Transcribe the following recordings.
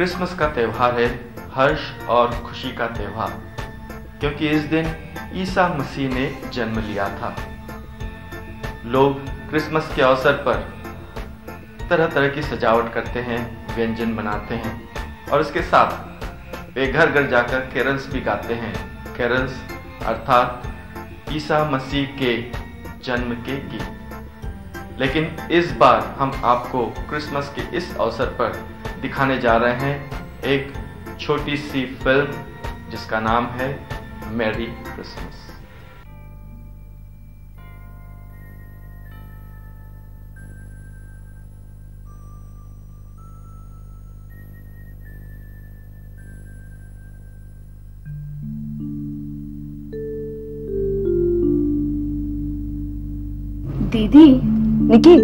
Christmas का त्यौहार है हर्ष और खुशी का त्यौहार, क्योंकि इस दिन ईसा मसीह ने जन्म लिया था। लोग क्रिसमस के अवसर पर तरह तरह की सजावट करते हैं, व्यंजन बनाते हैं और इसके साथ वे घर घर जाकर कैरल्स भी गाते हैं। कैरल्स अर्थात ईसा मसीह के जन्म के गीत। लेकिन इस बार हम आपको क्रिसमस के इस अवसर पर दिखाने जा रहे हैं एक छोटी सी फिल्म जिसका नाम है मैरी क्रिसमस। दीदी। निकी,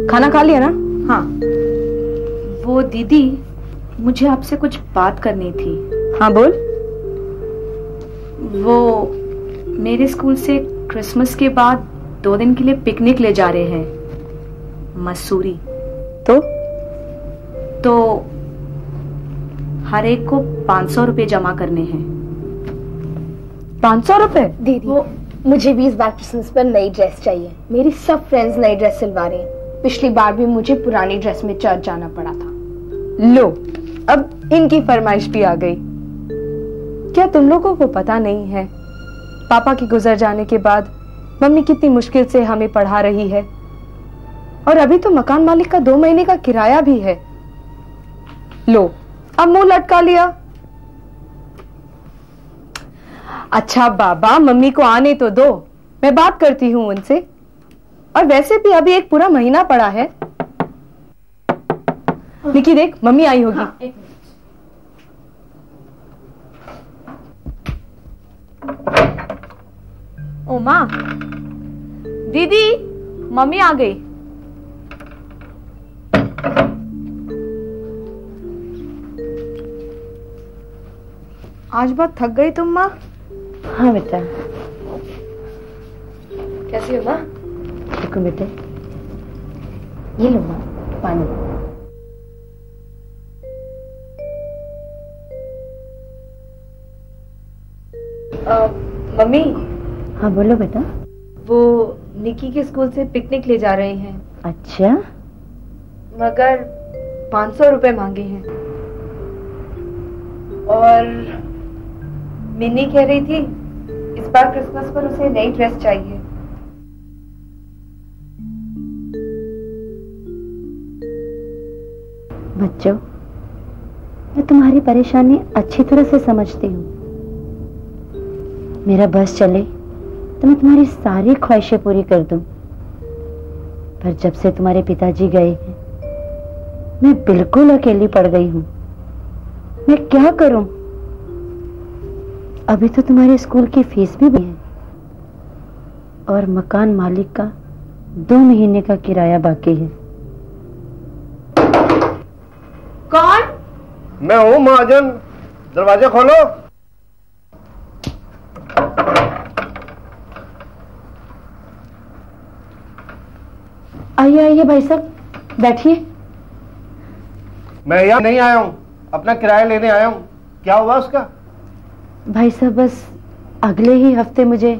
खाना खा लिया ना? हाँ। वो दीदी, मुझे आपसे कुछ बात करनी थी। हाँ बोल। वो मेरे स्कूल से क्रिसमस के बाद 2 दिन के लिए पिकनिक ले जा रहे हैं मसूरी। तो हर एक को 500 रुपए जमा करने हैं। 500 रुपए? दीदी, मुझे भी इस बार क्रिसमस पर नई ड्रेस चाहिए। मेरी सब फ्रेंड्स नई ड्रेस सिलवा रहे हैं। पिछली बार भी मुझे पुरानी ड्रेस में चर्च जाना पड़ा था। लो, अब इनकी फरमाइश भी आ गई। क्या तुम लोगों को पता नहीं है पापा के गुजर जाने के बाद मम्मी कितनी मुश्किल से हमें पढ़ा रही है, और अभी तो मकान मालिक का 2 महीने का किराया भी है। लो, अब मुंह लटका लिया। अच्छा बाबा, मम्मी को आने तो दो, मैं बात करती हूँ उनसे। और वैसे भी अभी एक पूरा महीना पड़ा है। निकी देख, मम्मी आई होगी। हाँ, एक मिनट। ओ माँ, दीदी, मम्मी आ गई। आज बहुत थक गई तुम माँ। हाँ बेटा। कैसी हो माँ? देखो बेटे, ये लो माँ पानी। मम्मी। हाँ बोलो बेटा। वो निकी के स्कूल से पिकनिक ले जा रहे हैं। अच्छा, मगर 500 रुपए मांगे हैं। और मिनी कह रही थी इस बार क्रिसमस पर उसे नई ड्रेस चाहिए। बच्चों, मैं तुम्हारी परेशानी अच्छी तरह से समझती हूँ। मेरा बस चले तो मैं तुम्हारी सारी ख्वाहिशें पूरी कर दूं। पर जब से तुम्हारे पिताजी गए हैं, मैं बिल्कुल अकेली पड़ गई हूँ। मैं क्या करूं? अभी तो तुम्हारे स्कूल की फीस भी है और मकान मालिक का 2 महीने का किराया बाकी है। कौन? मैं हूँ महाजन, दरवाजा खोलो। आइए आइए भाई साहब, बैठिए। मैं यहाँ नहीं आया हूँ, अपना किराया लेने आया हूँ। क्या हुआ उसका? भाई साहब, बस अगले ही हफ्ते मुझे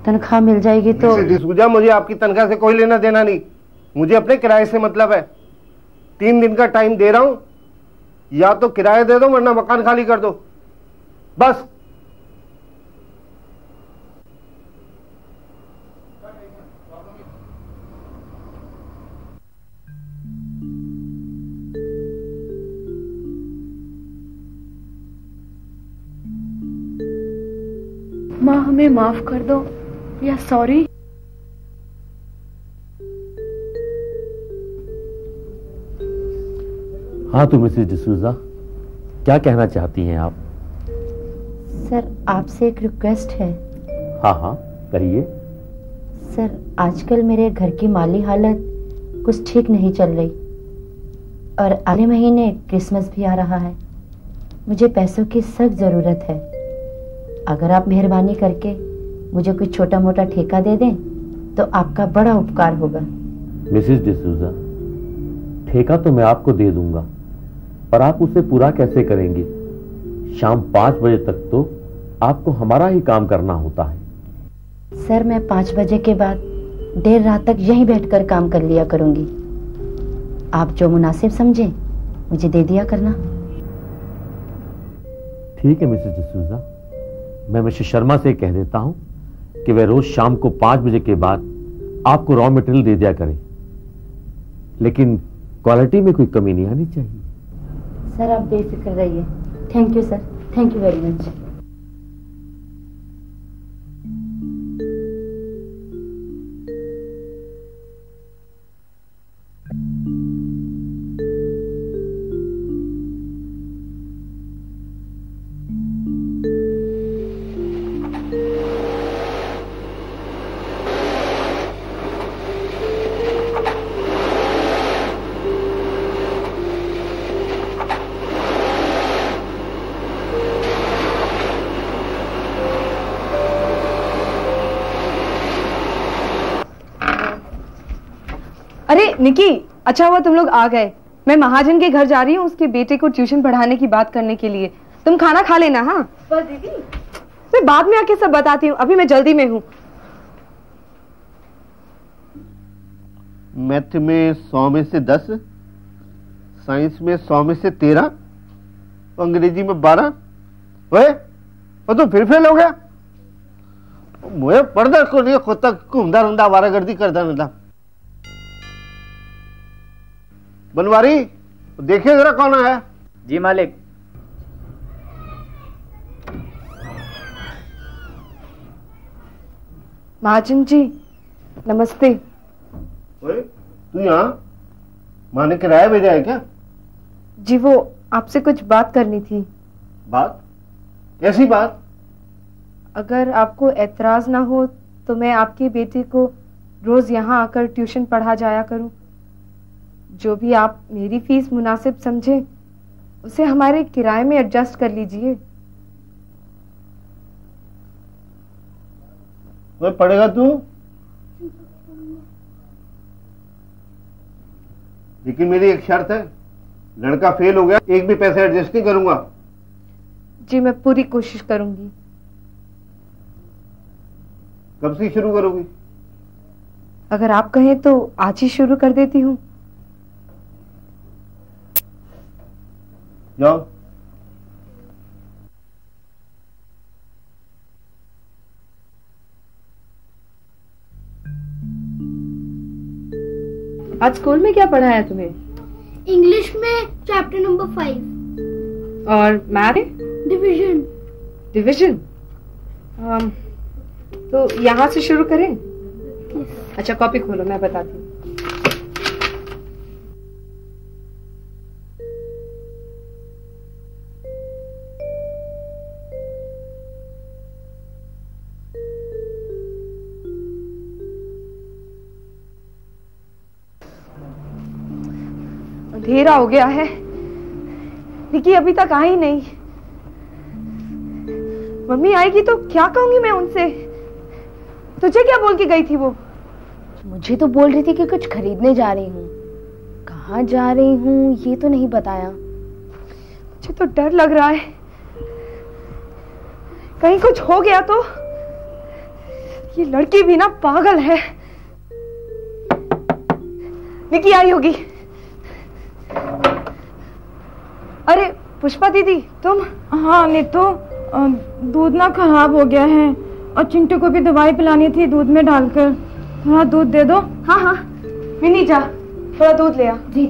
तनख्वाह मिल जाएगी तो। डिसूजा, मुझे आपकी तनख्वाह से कोई लेना देना नहीं। मुझे अपने किराए से मतलब है। 3 दिन का टाइम दे रहा हूँ, या तो किराया दे दो वरना मकान खाली कर दो, बस। माँ, हमें माफ कर दो या सॉरी। हाँ तो मिसेस डिसूजा, क्या कहना चाहती हैं आप? सर, आपसे एक रिक्वेस्ट है। हाँ हाँ, कहिए। सर, आजकल मेरे घर की माली हालत कुछ ठीक नहीं चल रही, और अगले महीने क्रिसमस भी आ रहा है। मुझे पैसों की सख्त जरूरत है। अगर आप मेहरबानी करके मुझे कोई छोटा मोटा ठेका दे दें तो आपका बड़ा उपकार होगा। मिसेस डिसूजा, ठेका तो मैं आपको दे दूंगा, और आप उसे पूरा कैसे करेंगे? शाम 5 बजे तक तो आपको हमारा ही काम करना होता है। सर, मैं 5 बजे के बाद देर रात तक यहीं बैठकर काम कर लिया करूंगी। आप जो मुनासिब समझे मुझे दे दिया करना। ठीक है मिसेस डिसूजा, मैं मिस्टर शर्मा से कह देता हूं कि वह रोज शाम को 5 बजे के बाद आपको रॉ मटेरियल दे दिया करें, लेकिन क्वालिटी में कोई कमी नहीं आनी चाहिए। सर, आप बेफिक्र रहिए। Thank you sir, thank you very much. अरे निकी, अच्छा हुआ तुम लोग आ गए। मैं महाजन के घर जा रही हूँ उसके बेटे को ट्यूशन पढ़ाने की बात करने के लिए। तुम खाना खा लेना। हाँ पर दीदी, मैं बाद में आके सब बताती हूँ, अभी मैं जल्दी में हूँ। मैथ में 100 में से 10, साइंस में 100 में से 13, अंग्रेजी में 12। ओए, वो तो फिर फेल हो गया। मुझे पढ़दा को नहीं, खुद तक घूमदा रहंदा, आवारागर्दी करदा रहंदा। बनवारी, देखिए जरा कौन आया। जी मालिक। महाजन जी नमस्ते। ओए, तू यहाँ? माँ ने किराया भेजा है क्या? जी वो आपसे कुछ बात करनी थी। बात? कैसी बात? अगर आपको एतराज ना हो तो मैं आपके बेटे को रोज यहाँ आकर ट्यूशन पढ़ा जाया करूं। जो भी आप मेरी फीस मुनासिब समझे उसे हमारे किराए में एडजस्ट कर लीजिए। वो पढ़ेगा तू? लेकिन मेरी एक शर्त है, लड़का फेल हो गया, एक भी पैसे एडजस्ट नहीं करूंगा। जी मैं पूरी कोशिश करूंगी। कब से शुरू करोगी? अगर आप कहें तो आज ही शुरू कर देती हूँ। जाओ। आज स्कूल में क्या पढ़ाया तुम्हें? इंग्लिश में चैप्टर नंबर 5 और मैथ? डिवीजन। डिवीजन? तो यहाँ से शुरू करें? अच्छा कॉपी खोलो, मैं बताती हूँ। अंधेरा हो गया है, निकी अभी तक आई नहीं। मम्मी आएगी तो क्या कहूंगी मैं उनसे? तुझे क्या बोल के गई थी वो? मुझे तो बोल रही थी कि कुछ खरीदने जा रही हूँ। कहाँ जा रही हूँ ये तो नहीं बताया। मुझे तो डर लग रहा है, कहीं कुछ हो गया तो। ये लड़की भी ना पागल है। निकी आई होगी। अरे पुष्पा दीदी तुम? हाँ नीतू, दूध ना खराब हो गया है और चिंटू को भी दवाई पिलानी थी दूध में डालकर। थोड़ा दूध दे दो। हाँ हाँ मिनी जा, थोड़ा दूध ले आ। जी।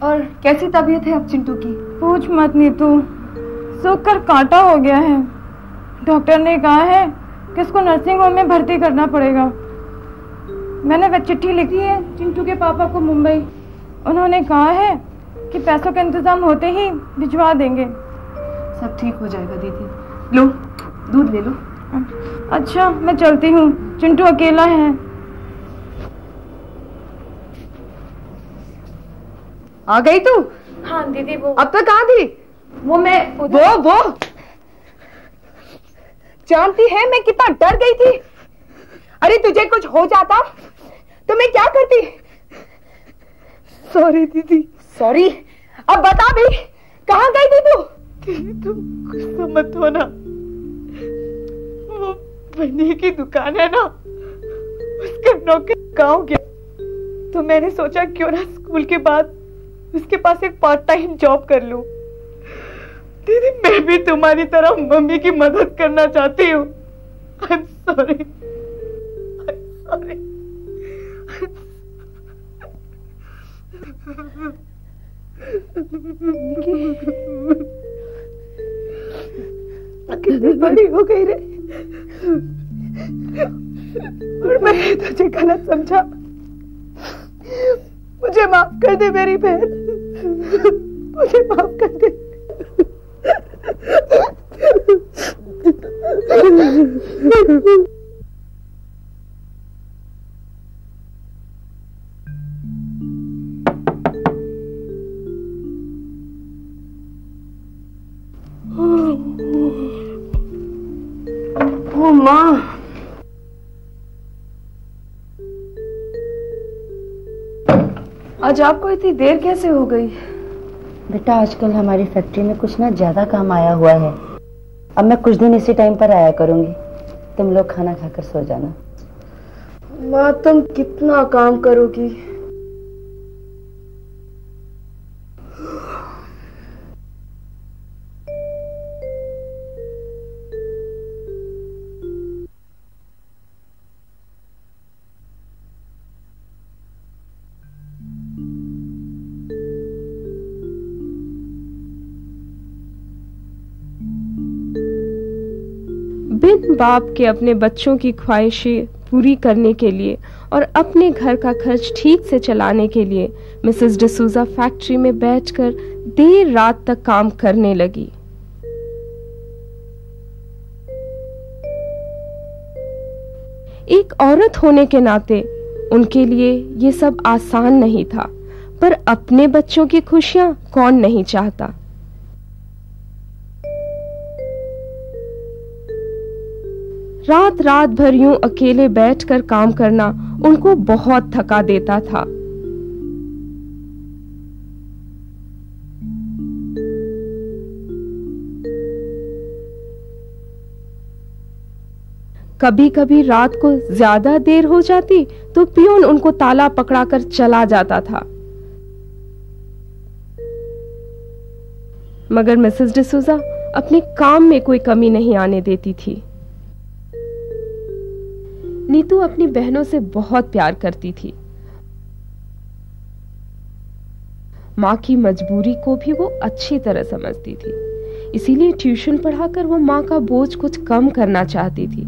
और कैसी तबीयत है अब चिंटू की? पूछ मत नीतू, सूख कर कांटा हो गया है। डॉक्टर ने कहा है कि इसको नर्सिंग होम में भर्ती करना पड़ेगा। मैंने वह चिट्ठी लिखी है चिंटू के पापा को मुंबई। उन्होंने कहा है कि पैसों का इंतजाम होते ही भिजवा देंगे। सब ठीक हो जाएगा दीदी। लो दूध ले लो। अच्छा मैं चलती हूँ, चिंटू अकेला है। आ गई तू? हाँ दीदी। वो अब तक कहाँ थी? वो मैं वो जानती है मैं कितना डर गई थी। अरे तुझे कुछ हो जाता तो मैं क्या करती? सॉरी दीदी। सॉरी? अब बता भी, कहाँ गई थी तू? तुम गुस्सा मत होना, वो बनी की दुकान है ना, उसका नौकर गाँव गया तो मैंने सोचा क्यों ना स्कूल के बाद उसके पास एक पार्ट टाइम जॉब कर लूं। दीदी, मैं भी तुम्हारी तरह मम्मी की मदद करना चाहती हूँ। I'm sorry. I'm sorry. कितनी बड़ी हो गई रे, और मैं तुझे गलत समझा। मुझे माफ कर दे मेरी बहन, मुझे माफ कर दे। ओ माँ, आज आपको इतनी देर कैसे हो गई? बेटा, आजकल हमारी फैक्ट्री में कुछ ना ज्यादा काम आया हुआ है। अब मैं कुछ दिन इसी टाइम पर आया करूंगी। तुम लोग खाना खाकर सो जाना। माँ, तुम कितना काम करोगी? बिन बाप के अपने बच्चों की ख्वाहिशें पूरी करने के लिए और अपने घर का खर्च ठीक से चलाने के लिए मिसेस डिसूजा फैक्ट्री में बैठकर देर रात तक काम करने लगी। एक औरत होने के नाते उनके लिए ये सब आसान नहीं था, पर अपने बच्चों की खुशियां कौन नहीं चाहता। रात रात भर यूं अकेले बैठकर काम करना उनको बहुत थका देता था। कभी कभी रात को ज्यादा देर हो जाती तो पियून उनको ताला पकड़ाकर चला जाता था। मगर मिसेस डिसूजा अपने काम में कोई कमी नहीं आने देती थी। नीतू अपनी बहनों से बहुत प्यार करती थी। माँ की मजबूरी को भी वो अच्छी तरह समझती थी, इसीलिए ट्यूशन पढ़ाकर वो माँ का बोझ कुछ कम करना चाहती थी।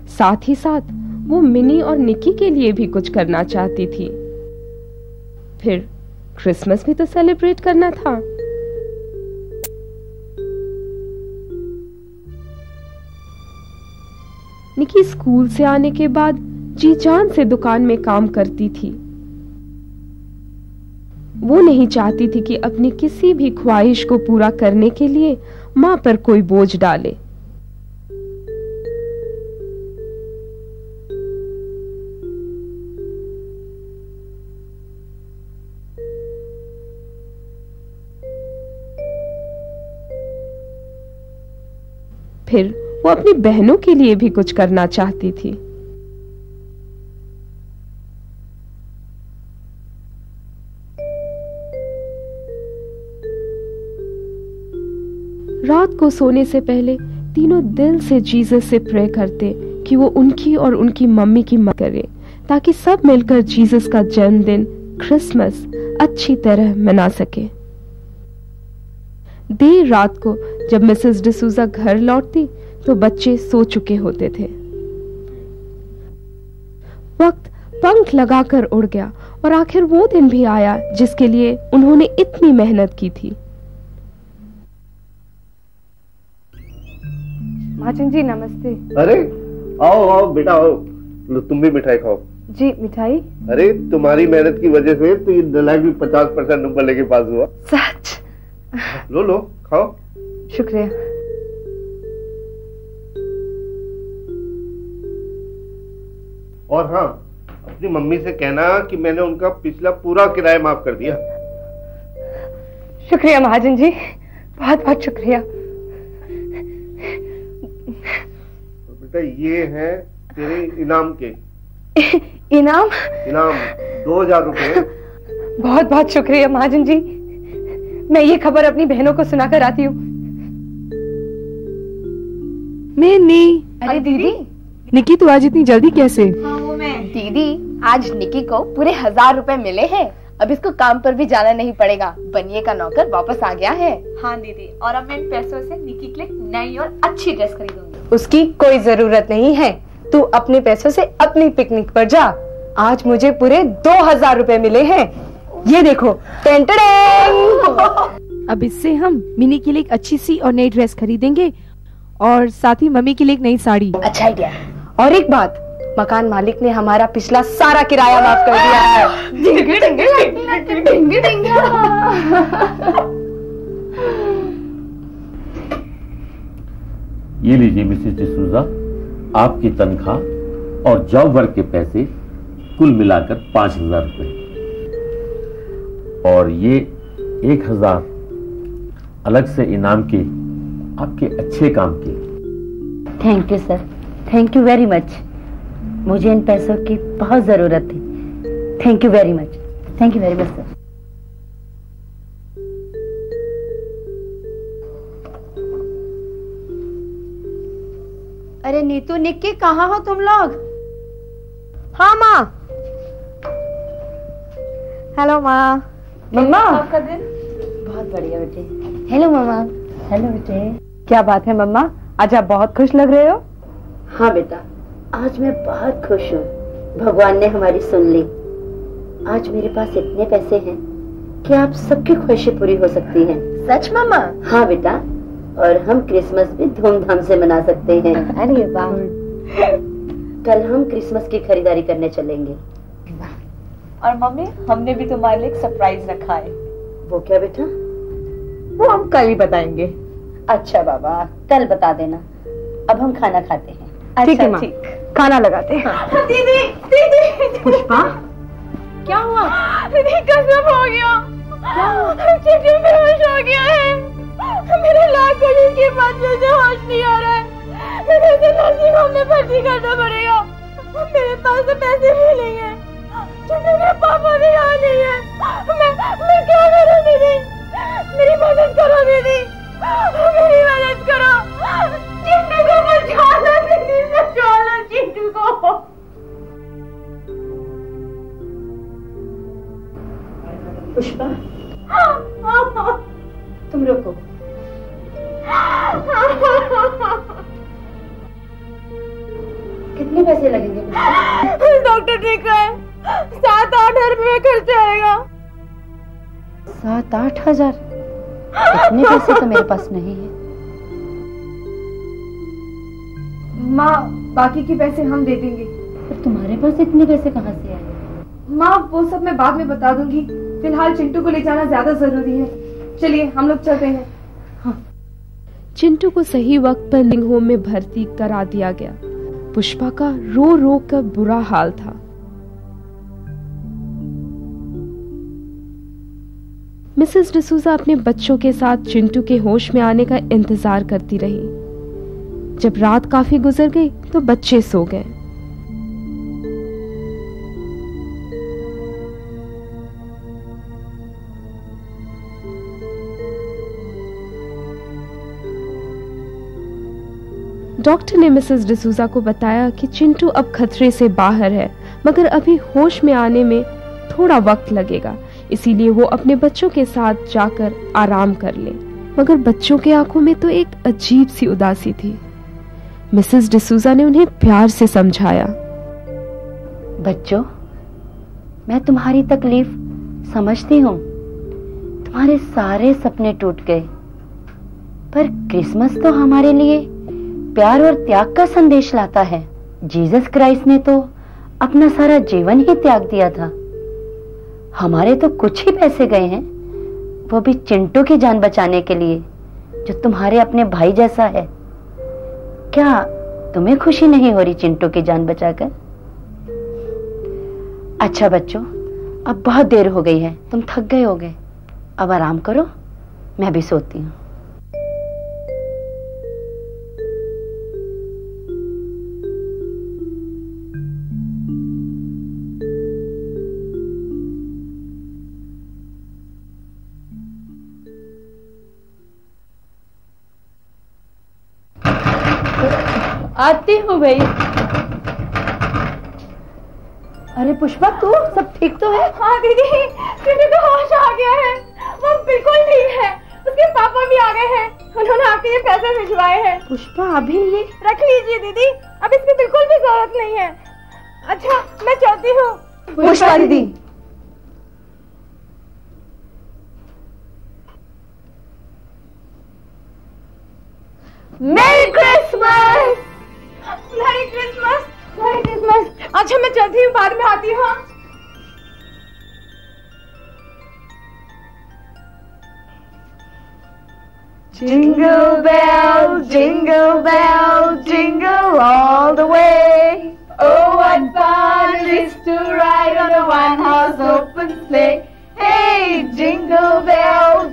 साथ ही साथ वो मिनी और निकी के लिए भी कुछ करना चाहती थी। फिर क्रिसमस भी तो सेलिब्रेट करना था। निकी स्कूल से आने के बाद जी जान से दुकान में काम करती थी। वो नहीं चाहती थी कि अपनी किसी भी ख्वाहिश को पूरा करने के लिए मां पर कोई बोझ डाले। फिर वो अपनी बहनों के लिए भी कुछ करना चाहती थी। रात को सोने से पहले तीनों दिल से जीसस से प्रे करते कि वो उनकी और उनकी मम्मी की मदद करे, ताकि सब मिलकर जीसस का जन्मदिन क्रिसमस अच्छी तरह मना सके। देर रात को जब मिसेस डिसूजा घर लौटती तो बच्चे सो चुके होते थे। वक्त पंख लगाकर उड़ गया और आखिर वो दिन भी आया जिसके लिए उन्होंने इतनी मेहनत की थी। माचन जी नमस्ते। अरे आओ आओ बेटा आओ, लो तुम भी मिठाई खाओ। जी मिठाई? अरे तुम्हारी मेहनत की वजह से तो ये नलायक भी 50% नंबर लेके पास हुआ। सच? लो लो खाओ। शुक्रिया। और हाँ, अपनी मम्मी से कहना कि मैंने उनका पिछला पूरा किराया माफ कर दिया। शुक्रिया महाजन जी, बहुत बहुत शुक्रिया। तो बेटा ये है तेरे इनाम के। इनाम? इनाम 2000 रुपए। बहुत बहुत शुक्रिया महाजन जी। मैं ये खबर अपनी बहनों को सुनाकर आती हूँ। मैं नहीं। अरे दीदी, निकी तू आज इतनी जल्दी कैसे? दीदी आज निकी को पूरे 1000 रुपए मिले हैं। अब इसको काम पर भी जाना नहीं पड़ेगा। बनिए का नौकर वापस आ गया है। हाँ दीदी, और अब मैं इन पैसों से निकी के लिए नई और अच्छी ड्रेस खरीदूंगी। उसकी कोई जरूरत नहीं है। तू अपने पैसों से अपनी पिकनिक पर जा। आज मुझे पूरे 2000 रुपए मिले हैं। ये देखो। अब इससे हम मिनी के लिए एक अच्छी सी और नई ड्रेस खरीदेंगे और साथ ही मम्मी के लिए एक नई साड़ी। अच्छा आइडिया। और एक बात, मकान मालिक ने हमारा पिछला सारा किराया माफ कर दिया है। ये लीजिए मिसेस डिसूजा, आपकी तनख्वाह और जॉब वर्क के पैसे कुल मिलाकर 5000 रुपए, और ये 1000 अलग से इनाम के आपके अच्छे काम के। Thank you sir, thank you very much. मुझे इन पैसों की बहुत जरूरत थी। Thank you very much, thank you very much sir. अरे नीतू निक्की कहाँ हो तुम लोग? हाँ माँ। हेलो माँ। मम्मा। आपका दिन बहुत बढ़िया बेटे। हेलो मामा। हेलो बेटे। क्या बात है मम्मा, आज आप बहुत खुश लग रहे हो। हाँ बेटा, आज मैं बहुत खुश हूँ। भगवान ने हमारी सुन ली। आज मेरे पास इतने पैसे हैं कि आप सबकी ख्वाहिशें पूरी हो सकती हैं। सच मामा? हाँ बेटा, और हम क्रिसमस भी धूमधाम से मना सकते हैं। अरे वाह। कल हम क्रिसमस की खरीदारी करने चलेंगे। और मम्मी, हमने भी तुम्हारे लिए एक सरप्राइज रखा है। वो क्या बेटा? वो हम कल ही बताएंगे। अच्छा बाबा, कल बता देना। अब हम खाना खाते हैं। ठीक है माँ, खाना लगाते हैं। दीदी दीदी। पुष्पा, क्या हुआ? दीदी कसम हो गया, चिट्टू बेहोश हो गया है। मेरे लाख कोशिश के बाद मुझे होश नहीं आ रहा है। मुझे उसे नर्सिंग होम में भर्ती करना पड़ेगा। मेरे पास तो पैसे भी नहीं है। चिट्टू के पापा भी यहाँ नहीं है। मैं क्या करूँ दीदी? मेरी मदद करो दीदी, मेरी मदद करो। चिट्टू को बचा लो दीदी, बचा लो चिट्टू को। पुष्पा, तुम रुको। कितने पैसे लगेंगे? डॉक्टर ने कहा है 7-8 हजार रुपये खर्च आएगा। 7-8 हजार? इतने पैसे तो मेरे पास नहीं है। माँ, बाकी के पैसे हम दे देंगे। पर तुम्हारे पास इतने पैसे कहाँ से आए? माँ, वो सब मैं बाद में बता दूंगी। फिलहाल चिंटू को ले जाना ज्यादा जरूरी है। चलिए हम लोग चलते हैं। हाँ। चिंटू को सही वक्त पर नर्सिंग होम में भर्ती करा दिया गया। पुष्पा का रो रो कर बुरा हाल था। मिसेस डिसूजा अपने बच्चों के साथ चिंटू के होश में आने का इंतजार करती रही। जब रात काफी गुजर गई तो बच्चे सो गए। डॉक्टर ने मिसेस डिसूजा को बताया कि चिंटू अब खतरे से बाहर है, मगर अभी होश में आने में थोड़ा वक्त लगेगा, इसीलिए वो अपने बच्चों के साथ जाकर आराम कर ले। मगर बच्चों के आंखों में तो एक अजीब सी उदासी थी। मिसेस डिसूजा ने उन्हें प्यार से समझाया। बच्चों, मैं तुम्हारी तकलीफ समझती हूँ। तुम्हारे सारे सपने टूट गए, पर क्रिसमस तो हमारे लिए प्यार और त्याग का संदेश लाता है। जीसस क्राइस्ट ने तो अपना सारा जीवन ही त्याग दिया था। हमारे तो कुछ ही पैसे गए हैं, वो भी चिंटू की जान बचाने के लिए, जो तुम्हारे अपने भाई जैसा है। क्या तुम्हें खुशी नहीं हो रही चिंटू की जान बचाकर? अच्छा बच्चों, अब बहुत देर हो गई है, तुम थक गए होगे, अब आराम करो, मैं भी सोती हूँ। आती हूँ भाई। अरे पुष्पा, तू सब ठीक तो है? हाँ दीदी, टिंटू को होश आ गया है, वो बिल्कुल ठीक है। उसके पापा भी आ गए हैं, उन्होंने आपके ये पैसे भिजवाए हैं। पुष्पा अभी ये रख लीजिए दीदी, अब इसकी बिल्कुल भी जरूरत नहीं है। अच्छा मैं चलती हूँ। पुष्पा दीदी, मेरी क्रिसमस, मेरी क्रिसमस, मेरी क्रिसमस। अच्छा मैं चलती हूँ, बाद में आती हूँ। Jingle bell, jingle all the way. Oh, what fun it is to ride on a one-horse open sleigh. Hey, jingle bell,